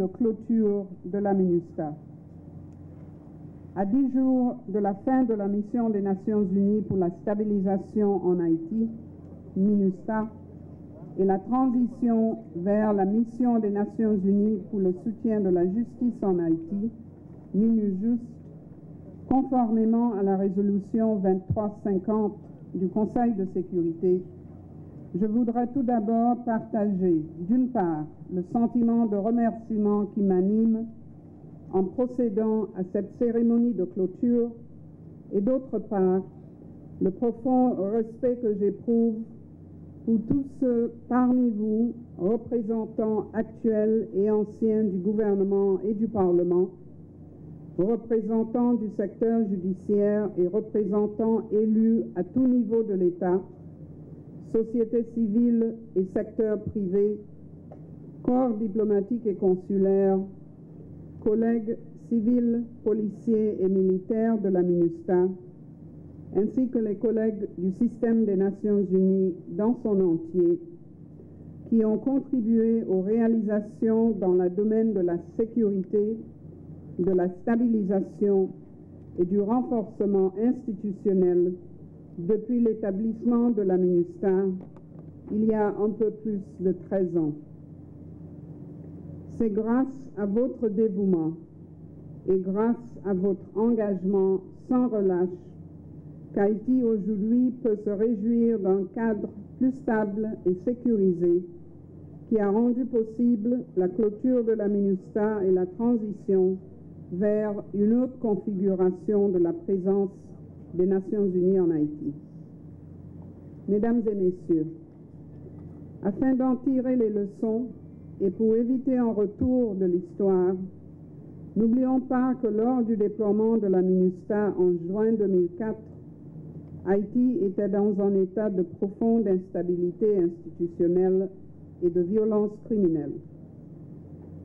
clôture de la MINUSTAH. À 10 jours de la fin de la mission des Nations Unies pour la stabilisation en Haïti, MINUSTAH, et la transition vers la mission des Nations Unies pour le soutien de la justice en Haïti, MINUJUST, conformément à la résolution 2350 du Conseil de sécurité, je voudrais tout d'abord partager, d'une part, le sentiment de remerciement qui m'anime en procédant à cette cérémonie de clôture et d'autre part, le profond respect que j'éprouve pour tous ceux parmi vous, représentants actuels et anciens du gouvernement et du Parlement, représentants du secteur judiciaire et représentants élus à tout niveau de l'État, société civile et secteur privé, corps diplomatique et consulaire, collègues civils, policiers et militaires de la MINUSTAH, ainsi que les collègues du système des Nations Unies dans son entier, qui ont contribué aux réalisations dans le domaine de la sécurité, de la stabilisation et du renforcement institutionnel depuis l'établissement de la MINUSTAH il y a un peu plus de 13 ans. C'est grâce à votre dévouement et grâce à votre engagement sans relâche qu'Haïti aujourd'hui peut se réjouir d'un cadre plus stable et sécurisé qui a rendu possible la clôture de la MINUSTAH et la transition vers une autre configuration de la présence des Nations Unies en Haïti. Mesdames et messieurs, afin d'en tirer les leçons et pour éviter un retour de l'histoire, n'oublions pas que lors du déploiement de la MINUSTAH en juin 2004, Haïti était dans un état de profonde instabilité institutionnelle et de violence criminelle.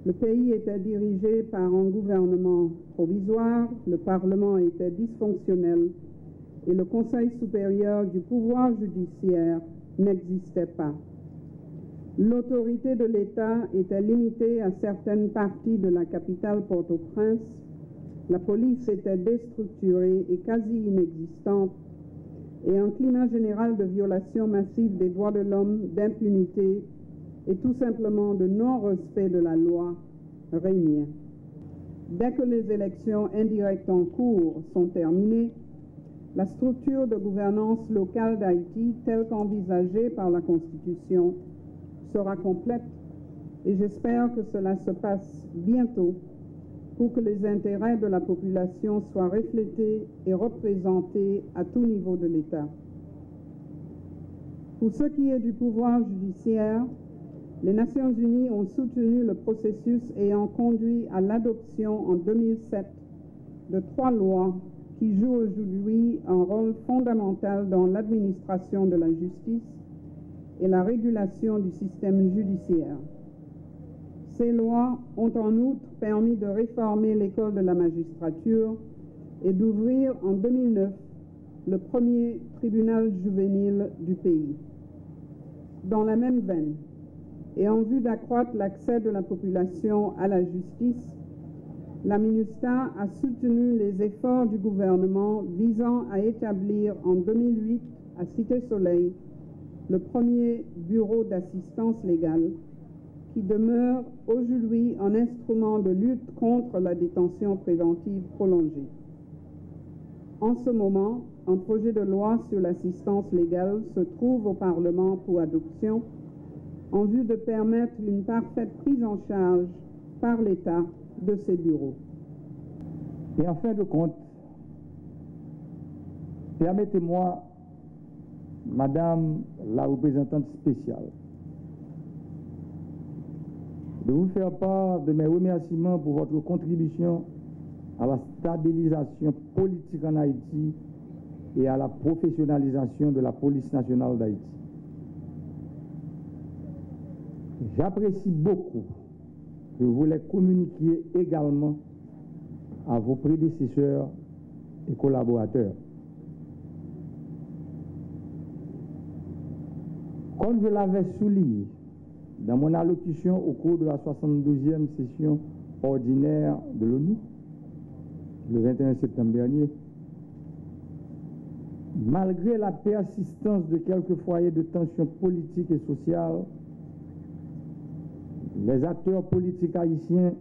Le pays était dirigé par un gouvernement provisoire, le Parlement était dysfonctionnel et le Conseil supérieur du pouvoir judiciaire n'existait pas. L'autorité de l'État était limitée à certaines parties de la capitale Port-au-Prince, la police était déstructurée et quasi inexistante, et un climat général de violation massive des droits de l'homme, d'impunité et tout simplement de non-respect de la loi régnait. Dès que les élections indirectes en cours sont terminées, la structure de gouvernance locale d'Haïti, telle qu'envisagée par la Constitution, sera complète et j'espère que cela se passe bientôt pour que les intérêts de la population soient reflétés et représentés à tout niveau de l'État. Pour ce qui est du pouvoir judiciaire, les Nations Unies ont soutenu le processus ayant conduit à l'adoption en 2007 de 3 lois qui jouent aujourd'hui un rôle fondamental dans l'administration de la justice et la régulation du système judiciaire. Ces lois ont en outre permis de réformer l'école de la magistrature et d'ouvrir en 2009 le premier tribunal juvénile du pays. Dans la même veine, et en vue d'accroître l'accès de la population à la justice, la MINUSTAH a soutenu les efforts du gouvernement visant à établir en 2008 à Cité-Soleil le premier bureau d'assistance légale qui demeure aujourd'hui un instrument de lutte contre la détention préventive prolongée. En ce moment, un projet de loi sur l'assistance légale se trouve au Parlement pour adoption en vue de permettre une parfaite prise en charge par l'État de ces bureaux. Et en fin de compte, permettez-moi, Madame la représentante spéciale, de vous faire part de mes remerciements pour votre contribution à la stabilisation politique en Haïti et à la professionnalisation de la police nationale d'Haïti. J'apprécie beaucoup que vous les communiquiez également à vos prédécesseurs et collaborateurs. Comme je l'avais souligné dans mon allocution au cours de la 72e session ordinaire de l'ONU le 21 septembre dernier. Malgré la persistance de quelques foyers de tension politique et sociale, les acteurs politiques haïtiens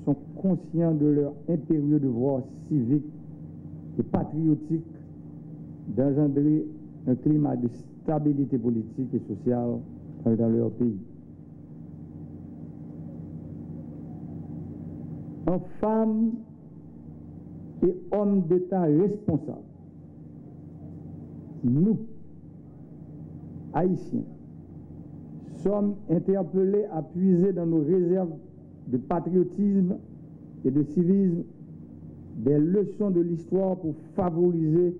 sont conscients de leur impérieux devoir civique et patriotique d'engendrer un climat de stabilité politique et sociale dans leur pays. En femmes et hommes d'État responsables, nous, Haïtiens, sommes interpellés à puiser dans nos réserves de patriotisme et de civisme des leçons de l'histoire pour favoriser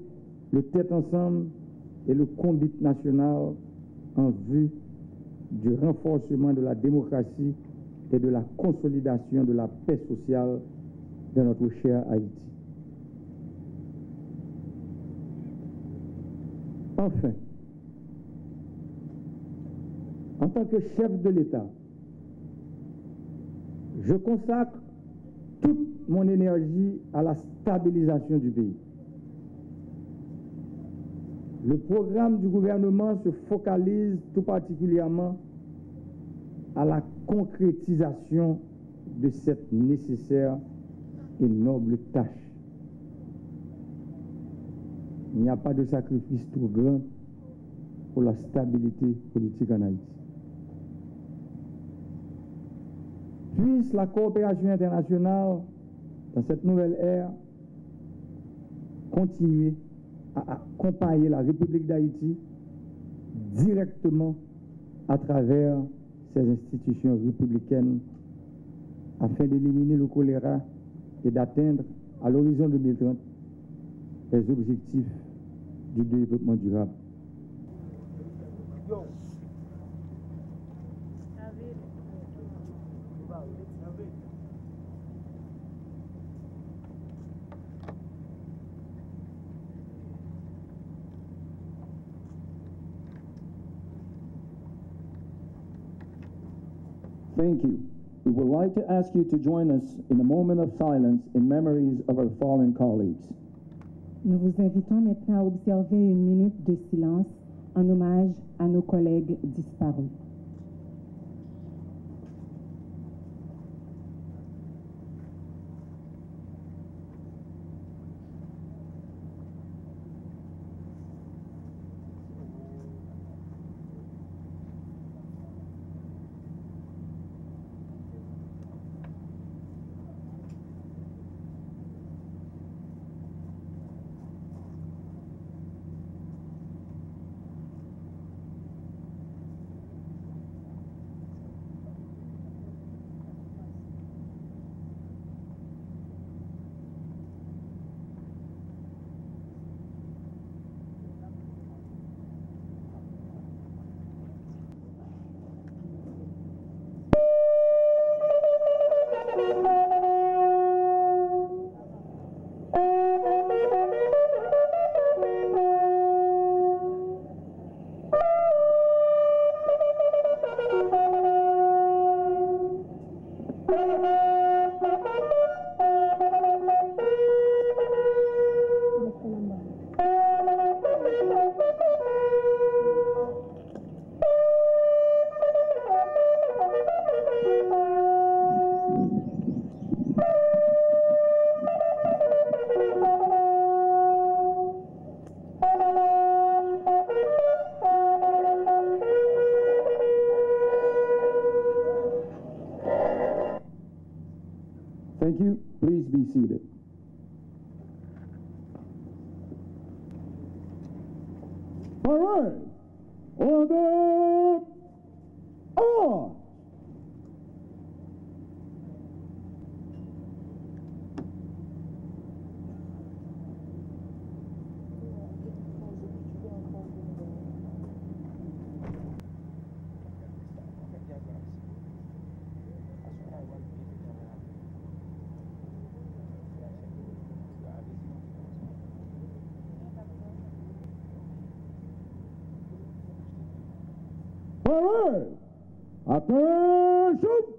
le tête ensemble et le combat national en vue du renforcement de la démocratie et de la consolidation de la paix sociale dans notre cher Haïti. Enfin, en tant que chef de l'État, je consacre toute mon énergie à la stabilisation du pays. Le programme du gouvernement se focalise tout particulièrement à la concrétisation de cette nécessaire et noble tâche. Il n'y a pas de sacrifice trop grand pour la stabilité politique en Haïti. Puisse la coopération internationale dans cette nouvelle ère continuer à accompagner la République d'Haïti directement à travers ces institutions républicaines afin d'éliminer le choléra et d'atteindre à l'horizon 2030 les objectifs du développement durable. Thank you. We would like to ask you to join us in a moment of silence in memories of our fallen colleagues. Nous vous invitons maintenant à observer une minute de silence en hommage à nos collègues disparus. Thank you. Please be seated. All right. Order. On. All right. Attention.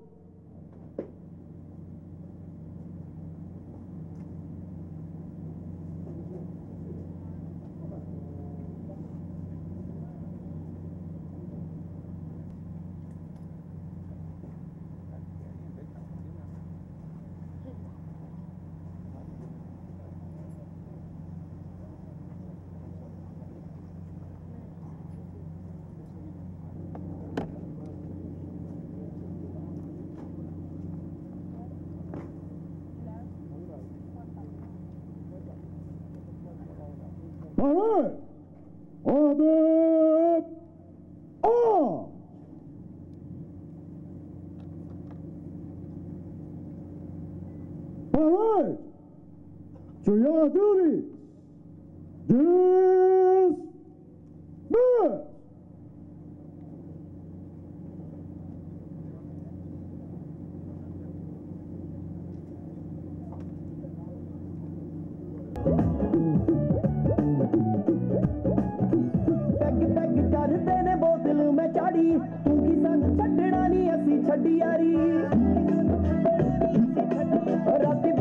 Forward! Order! All! Forward! To your duties! Dismiss! Peg ਕਰਦੇ ਨੇ ਬੋਤਲ ਮੈਂ ਚਾੜੀ ਤੂੰ ਕੀ ਸਾਨੂੰ ਛੱਡਣਾ ਨਹੀਂ ਅਸੀਂ ਛੱਡੀ ਯਾਰੀ ਰਾਤੀ